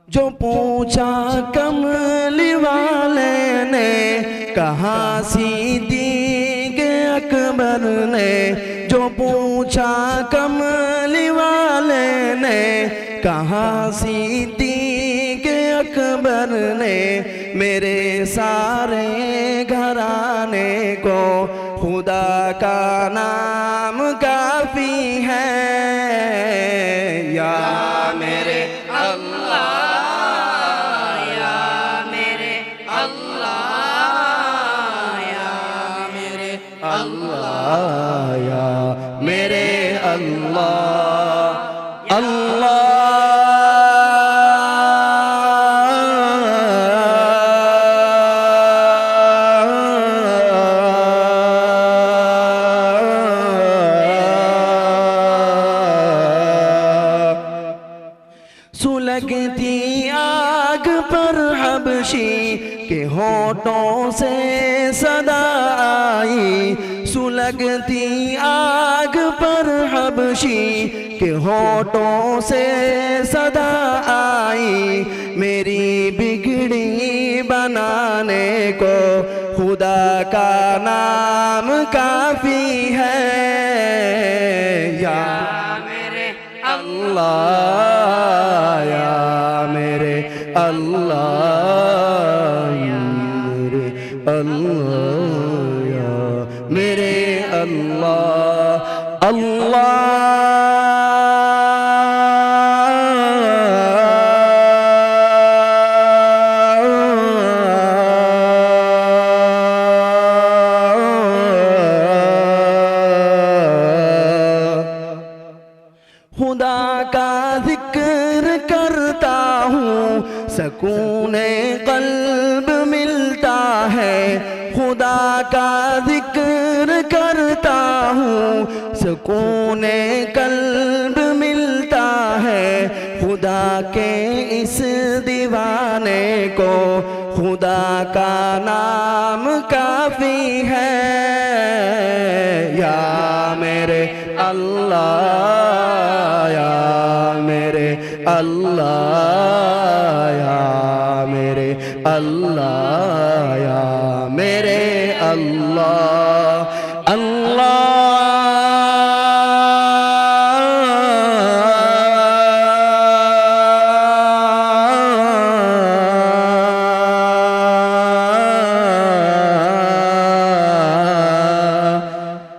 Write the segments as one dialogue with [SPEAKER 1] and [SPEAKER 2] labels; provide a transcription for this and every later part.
[SPEAKER 1] जो पूछा कमली वाले ने, कहाँ सिद्दीक़ अकबर ने। जो पूछा कमली वाले ने, कहाँ सिद्दीक़ अकबर ने। मेरे सारे घराने को खुदा का नाम काफ़ी है। या मेरे अल्लाह, या मेरे अल्लाह, या मेरे अल्लाह, या मेरे अल्लाह, अल्लाह। सुलगती आग पर हबशी के होठों से सदा आई। सुलगती आग पर हबशी के होठों से सदा आई। मेरी बिगड़ी बनाने को खुदा का नाम काफ़ी है। या मेरे अल्लाह, या मेरे अल्लाह, मेरे अल्लाह, या मेरे अल्लाह, अल्लाह। खुदा का जिक्र करता हूँ, सकूने क़ल्ब मिलता है। खुदा का जिक्र करता हूँ, सकूने क़ल्ब मिलता है। खुदा के इस दीवाने को खुदा का नाम काफ़ी है। या मेरे अल्लाह, या मेरे अल्लाह, या मेरे अल्लाह, या मेरे अल्लाह, अल्लाह।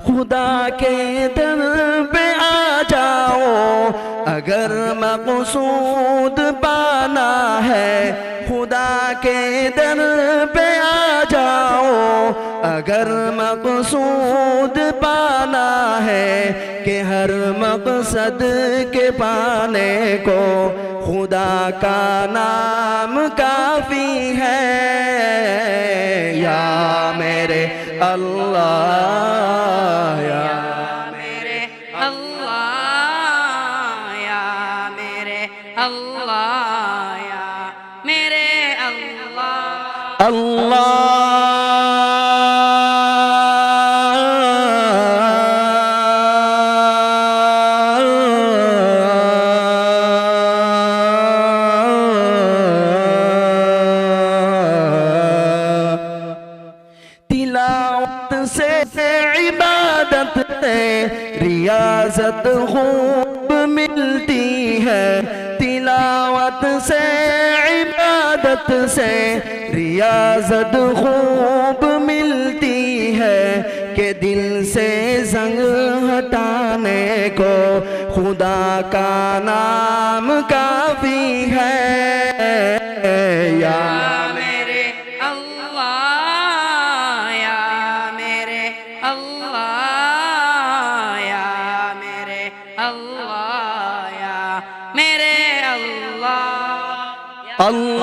[SPEAKER 1] खुदा के दर पे आ जाओ अगर मक़सूद पाना है। खुदा के दर पे आ जाओ अगर मक़सूद पाना है। कि हर मक़सद के पाने को खुदा का नाम काफ़ी है। या मेरे अल्लाह, या मेरे अल्लाह, या मेरे अल्लाह, या मेरे अल्लाह, अल्लाह। तिलावत से इबादत से रियाजत खूब मिलती है। तिलावत से इबादत से रियाजत खूब मिलती है। कि दिल से जंग हटाने को खुदा का नाम काफ़ी है। या मेरे अल्लाह, या मेरे अल्लाह, या मेरे अल्लाह, या मेरे अल्लाह, अल्लाह।